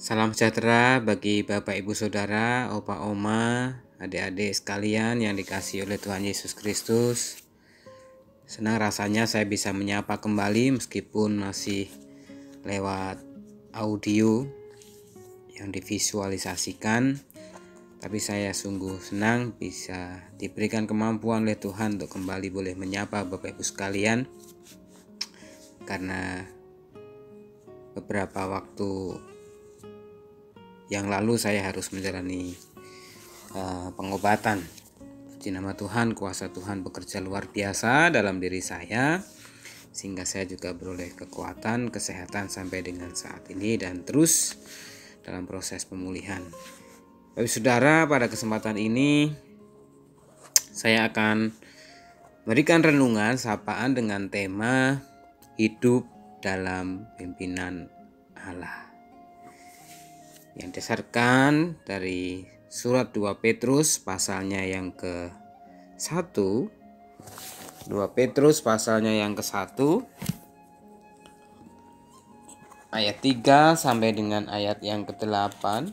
Salam sejahtera bagi Bapak Ibu Saudara, Opa Oma, adik-adik sekalian yang dikasihi oleh Tuhan Yesus Kristus. Senang rasanya saya bisa menyapa kembali meskipun masih lewat audio yang divisualisasikan. Tapi saya sungguh senang bisa diberikan kemampuan oleh Tuhan untuk kembali boleh menyapa Bapak Ibu sekalian. Karena beberapa waktu yang lalu saya harus menjalani pengobatan. Puji nama Tuhan, kuasa Tuhan bekerja luar biasa dalam diri saya, sehingga saya juga beroleh kekuatan, kesehatan sampai dengan saat ini dan terus dalam proses pemulihan. Bapak Saudara, pada kesempatan ini saya akan memberikan renungan sapaan dengan tema hidup dalam pimpinan Allah, yang didasarkan dari surat 2 Petrus pasalnya yang ke-1. 2 Petrus pasalnya yang ke-1 ayat 3 sampai dengan ayat yang ke-8.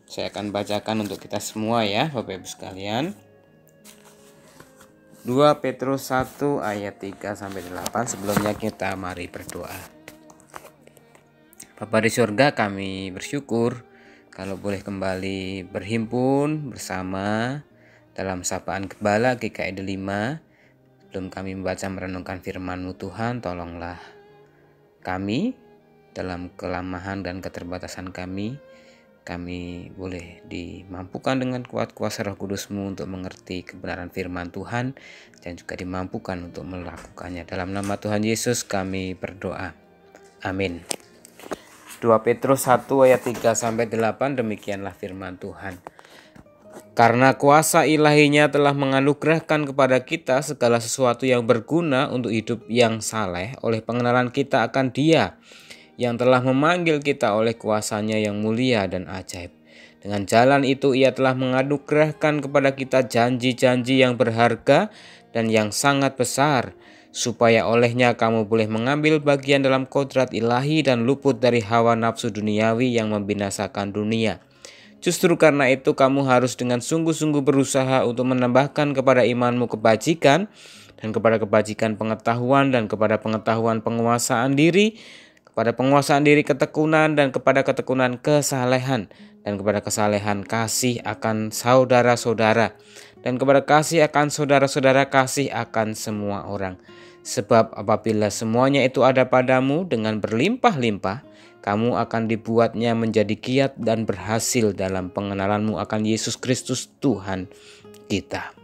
Saya akan bacakan untuk kita semua ya, Bapak Ibu sekalian. 2 Petrus 1 ayat 3 sampai 8. Sebelumnya kita mari berdoa. Bapa di surga, kami bersyukur kalau boleh kembali berhimpun bersama dalam sapaan Gembala GKI Delima. Sebelum kami membaca merenungkan firman-Mu Tuhan, tolonglah kami dalam kelemahan dan keterbatasan kami boleh dimampukan dengan kuat kuasa Roh Kudus-Mu untuk mengerti kebenaran firman Tuhan dan juga dimampukan untuk melakukannya. Dalam nama Tuhan Yesus kami berdoa. Amin. 2 Petrus 1 ayat 3 sampai 8, demikianlah firman Tuhan. Karena kuasa ilahinya telah menganugerahkan kepada kita segala sesuatu yang berguna untuk hidup yang saleh oleh pengenalan kita akan Dia yang telah memanggil kita oleh kuasa-Nya yang mulia dan ajaib. Dengan jalan itu Ia telah menganugerahkan kepada kita janji-janji yang berharga dan yang sangat besar, supaya olehnya kamu boleh mengambil bagian dalam kodrat ilahi dan luput dari hawa nafsu duniawi yang membinasakan dunia. Justru karena itu kamu harus dengan sungguh-sungguh berusaha untuk menambahkan kepada imanmu kebajikan, dan kepada kebajikan pengetahuan, dan kepada pengetahuan penguasaan diri, kepada penguasaan diri ketekunan, dan kepada ketekunan kesalehan, dan kepada kesalehan kasih akan saudara-saudara, dan kepada kasih akan saudara-saudara kasih akan semua orang. Sebab apabila semuanya itu ada padamu dengan berlimpah-limpah, kamu akan dibuatnya menjadi giat dan berhasil dalam pengenalanmu akan Yesus Kristus Tuhan kita.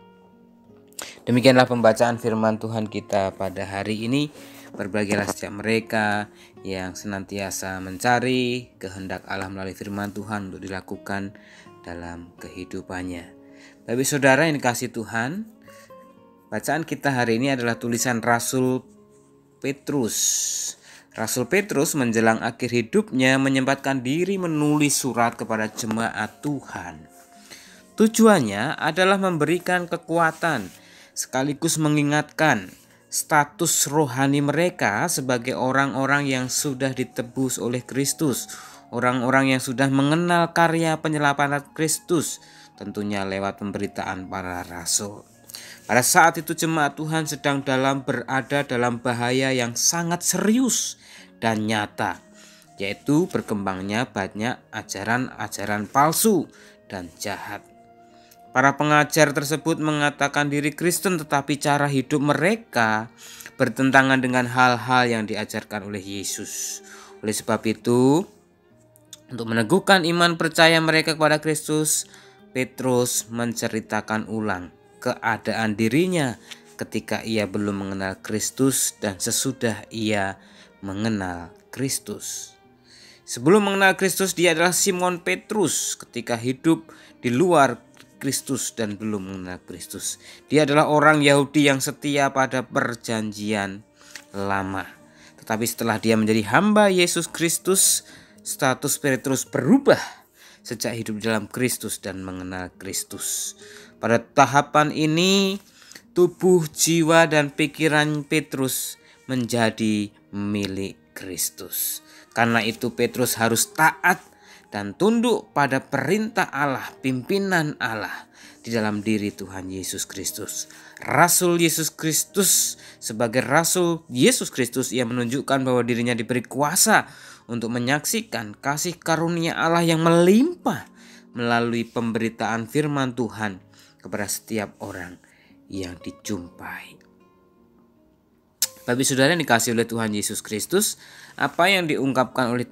Demikianlah pembacaan firman Tuhan kita pada hari ini. Berbahagialah setiap mereka yang senantiasa mencari kehendak Allah melalui firman Tuhan untuk dilakukan dalam kehidupannya. Bapak Saudara yang dikasihi Tuhan, bacaan kita hari ini adalah tulisan Rasul Petrus. Rasul Petrus menjelang akhir hidupnya menyempatkan diri menulis surat kepada jemaat Tuhan. Tujuannya adalah memberikan kekuatan sekaligus mengingatkan status rohani mereka sebagai orang-orang yang sudah ditebus oleh Kristus, orang-orang yang sudah mengenal karya penyelamat Kristus, tentunya lewat pemberitaan para rasul. Pada saat itu jemaat Tuhan sedang berada dalam bahaya yang sangat serius dan nyata, yaitu berkembangnya banyak ajaran-ajaran palsu dan jahat. Para pengajar tersebut mengatakan diri Kristen, tetapi cara hidup mereka bertentangan dengan hal-hal yang diajarkan oleh Yesus. Oleh sebab itu, untuk meneguhkan iman percaya mereka kepada Kristus, Petrus menceritakan ulang keadaan dirinya ketika ia belum mengenal Kristus dan sesudah ia mengenal Kristus. Sebelum mengenal Kristus, dia adalah Simon Petrus ketika hidup di luar Kristus dan belum mengenal Kristus. Dia adalah orang Yahudi yang setia pada perjanjian lama. Tetapi setelah dia menjadi hamba Yesus Kristus, status Petrus berubah sejak hidup dalam Kristus dan mengenal Kristus. Pada tahapan ini, tubuh, jiwa, dan pikiran Petrus menjadi milik Kristus. Karena itu Petrus harus taat dan tunduk pada perintah Allah, pimpinan Allah di dalam diri Tuhan Yesus Kristus. Rasul Yesus Kristus, sebagai Rasul Yesus Kristus, ia menunjukkan bahwa dirinya diberi kuasa untuk menyaksikan kasih karunia Allah yang melimpah melalui pemberitaan firman Tuhan kepada setiap orang yang dijumpai. Bagi saudara yang dikasihi oleh Tuhan Yesus Kristus, apa yang diungkapkan oleh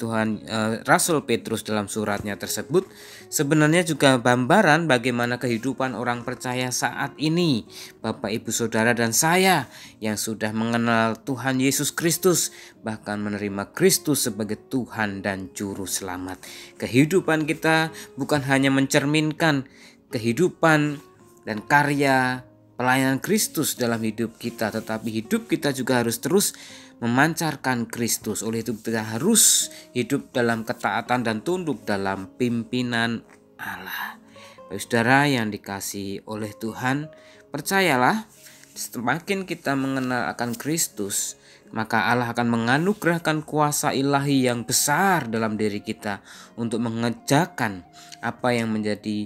Rasul Petrus dalam suratnya tersebut sebenarnya juga gambaran bagaimana kehidupan orang percaya saat ini. Bapak, Ibu, Saudara, dan saya yang sudah mengenal Tuhan Yesus Kristus, bahkan menerima Kristus sebagai Tuhan dan Juru Selamat. Kehidupan kita bukan hanya mencerminkan kehidupan dan karya pelayanan Kristus dalam hidup kita, tetapi hidup kita juga harus terus memancarkan Kristus. Oleh itu kita harus hidup dalam ketaatan dan tunduk dalam pimpinan Allah. Baik saudara yang dikasihi oleh Tuhan, percayalah, semakin kita mengenal akan Kristus, maka Allah akan menganugerahkan kuasa ilahi yang besar dalam diri kita untuk mengerjakan apa yang menjadi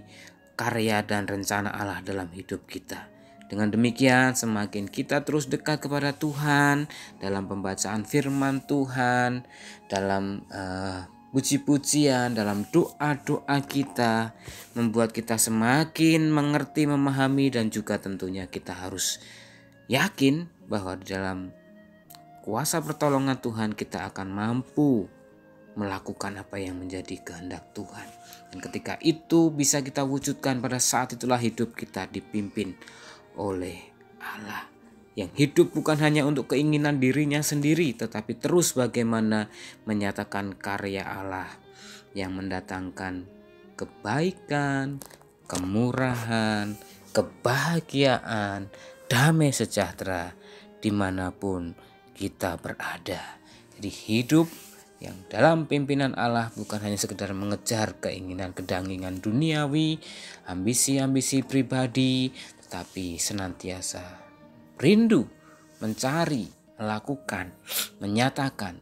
karya dan rencana Allah dalam hidup kita. Dengan demikian semakin kita terus dekat kepada Tuhan dalam pembacaan firman Tuhan, dalam puji-pujian, dalam doa-doa kita, membuat kita semakin mengerti, memahami, dan juga tentunya kita harus yakin bahwa di dalam kuasa pertolongan Tuhan kita akan mampu melakukan apa yang menjadi kehendak Tuhan. Dan ketika itu bisa kita wujudkan, pada saat itulah hidup kita dipimpin oleh Allah yang hidup bukan hanya untuk keinginan dirinya sendiri, tetapi terus bagaimana menyatakan karya Allah yang mendatangkan kebaikan, kemurahan, kebahagiaan, damai sejahtera dimanapun kita berada. Jadi hidup yang dalam pimpinan Allah bukan hanya sekedar mengejar keinginan kedangingan duniawi, ambisi-ambisi pribadi, tetapi senantiasa rindu mencari, melakukan, menyatakan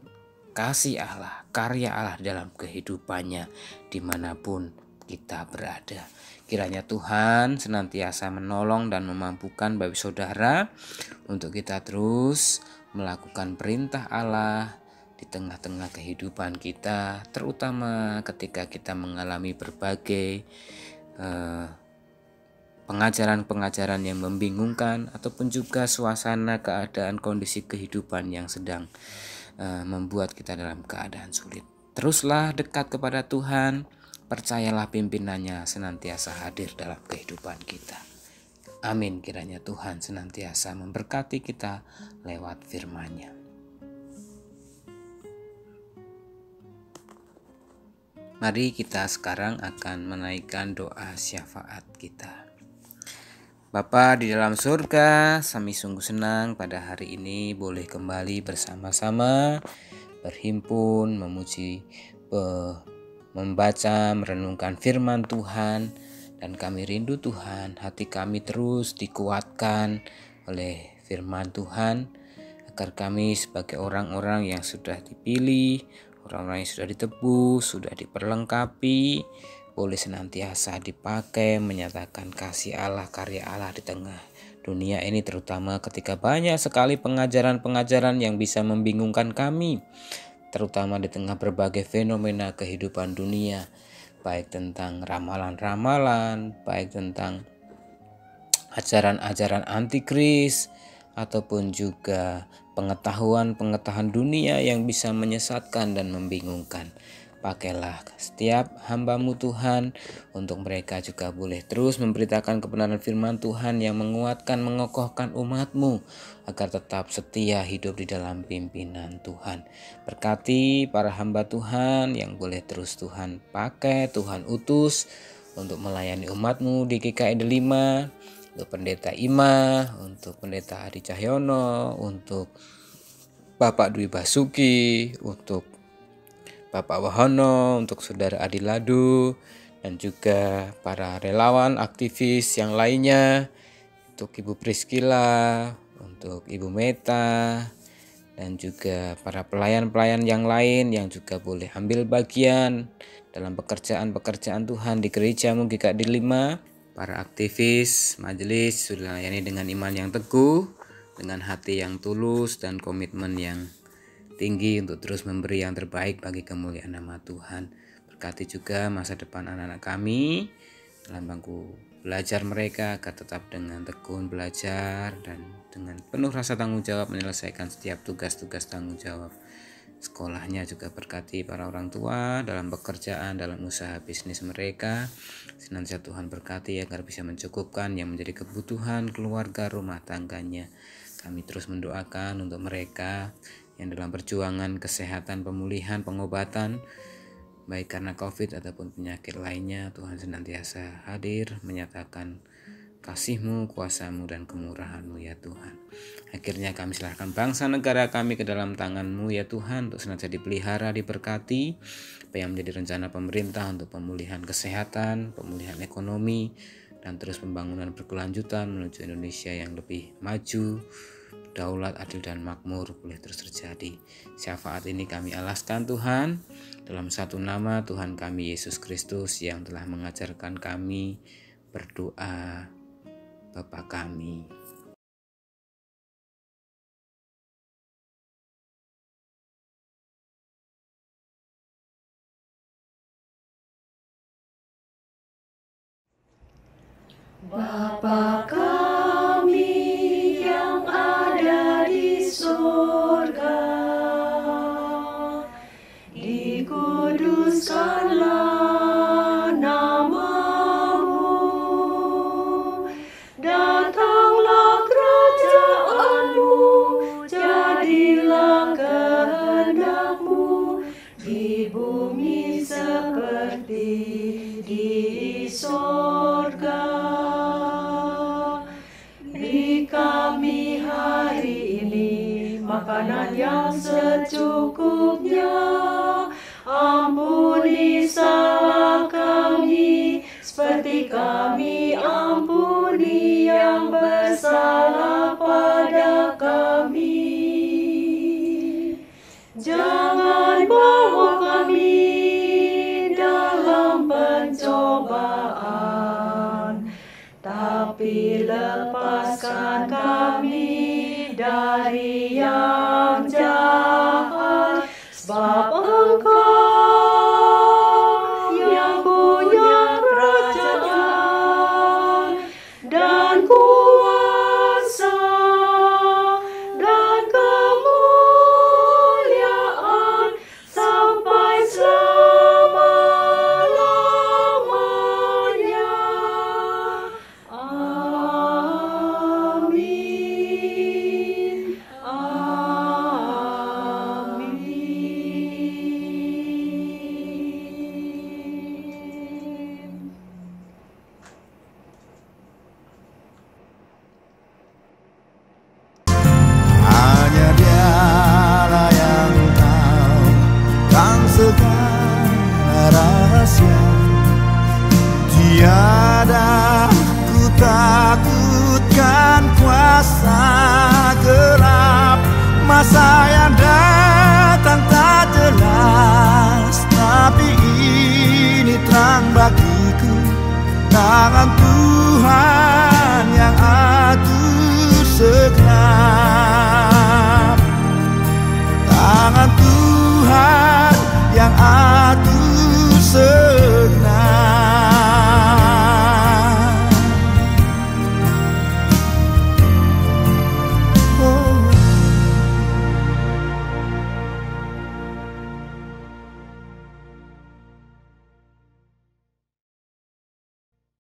kasih Allah, karya Allah dalam kehidupannya dimanapun kita berada. Kiranya Tuhan senantiasa menolong dan memampukan bagi saudara untuk kita terus melakukan perintah Allah di tengah-tengah kehidupan kita, terutama ketika kita mengalami berbagai pengajaran-pengajaran yang membingungkan, ataupun juga suasana, keadaan, kondisi kehidupan yang sedang membuat kita dalam keadaan sulit. Teruslah dekat kepada Tuhan, percayalah pimpinannya senantiasa hadir dalam kehidupan kita. Amin. Kiranya Tuhan senantiasa memberkati kita lewat firman-Nya. Mari kita sekarang akan menaikkan doa syafaat kita. Bapa di dalam surga, kami sungguh senang pada hari ini boleh kembali bersama-sama berhimpun, memuji, membaca, merenungkan firman Tuhan. Dan kami rindu Tuhan, hati kami terus dikuatkan oleh firman Tuhan, agar kami sebagai orang-orang yang sudah dipilih, orang-orang yang sudah ditebus, sudah diperlengkapi, boleh senantiasa dipakai menyatakan kasih Allah, karya Allah di tengah dunia ini, terutama ketika banyak sekali pengajaran-pengajaran yang bisa membingungkan kami, terutama di tengah berbagai fenomena kehidupan dunia, baik tentang ramalan-ramalan, baik tentang ajaran-ajaran antikris, ataupun juga pengetahuan-pengetahuan dunia yang bisa menyesatkan dan membingungkan. Pakailah setiap hamba-Mu Tuhan, untuk mereka juga boleh terus memberitakan kebenaran firman Tuhan yang menguatkan, mengokohkan umat-Mu, agar tetap setia hidup di dalam pimpinan Tuhan. Berkati para hamba Tuhan yang boleh terus Tuhan pakai, Tuhan utus untuk melayani umat-Mu di GKI Delima, untuk Pendeta Ima, untuk Pendeta Adi Cahyono, untuk Bapak Dwi Basuki, untuk Bapak Wahono, untuk Saudara Adi Ladu, dan juga para relawan aktivis yang lainnya, untuk Ibu Priscilla, untuk Ibu Meta, dan juga para pelayan-pelayan yang lain yang juga boleh ambil bagian dalam pekerjaan-pekerjaan Tuhan di gerejamu GKI 5, para aktivis majelis sudah layani dengan iman yang teguh, dengan hati yang tulus dan komitmen yang tinggi untuk terus memberi yang terbaik bagi kemuliaan nama Tuhan. Berkati juga masa depan anak-anak kami dalam bangku belajar mereka agar tetap dengan tekun belajar dan dengan penuh rasa tanggung jawab menyelesaikan setiap tugas-tugas tanggung jawab sekolahnya. Juga berkati para orang tua dalam pekerjaan, dalam usaha bisnis mereka. Senantiasa Tuhan berkati agar bisa mencukupkan yang menjadi kebutuhan keluarga rumah tangganya. Kami terus mendoakan untuk mereka yang dalam perjuangan kesehatan, pemulihan, pengobatan, baik karena COVID ataupun penyakit lainnya. Tuhan senantiasa hadir menyatakan kasih-Mu, kuasa-Mu, dan kemurahan-Mu ya Tuhan. Akhirnya kami serahkan bangsa negara kami ke dalam tangan-Mu ya Tuhan, untuk senantiasa dipelihara, diberkati, apa yang menjadi rencana pemerintah untuk pemulihan kesehatan, pemulihan ekonomi, dan terus pembangunan berkelanjutan menuju Indonesia yang lebih maju, daulat, adil, dan makmur boleh terus terjadi. Syafaat ini kami alaskan Tuhan dalam satu nama Tuhan kami Yesus Kristus yang telah mengajarkan kami berdoa, Bapa kami. Bapa kami yang ada di surga, dikuduskanlah nama-Mu, datanglah kerajaan-Mu, jadilah kehendak-Mu di bumi seperti di surga. Kami hari ini makanan yang secukupnya, ampuni salah kami seperti kami ampuni yang bersalah pada kami. Jangan bawa kami dalam pencobaan, tapi lepaskan kami dari yang jahat, sebab Engkau yang punya kerajaan dan kuasa dan kemuliaan sampai selama-lamanya. Amin. Amin. Hanya Dialah yang tahu kan segala rahasia. Tiada ku takutkan kuasa gelap, masa yang datang tak jelas, tapi ini terang bagiku, tangan Tuhan yang atur segenap, tangan Tuhan yang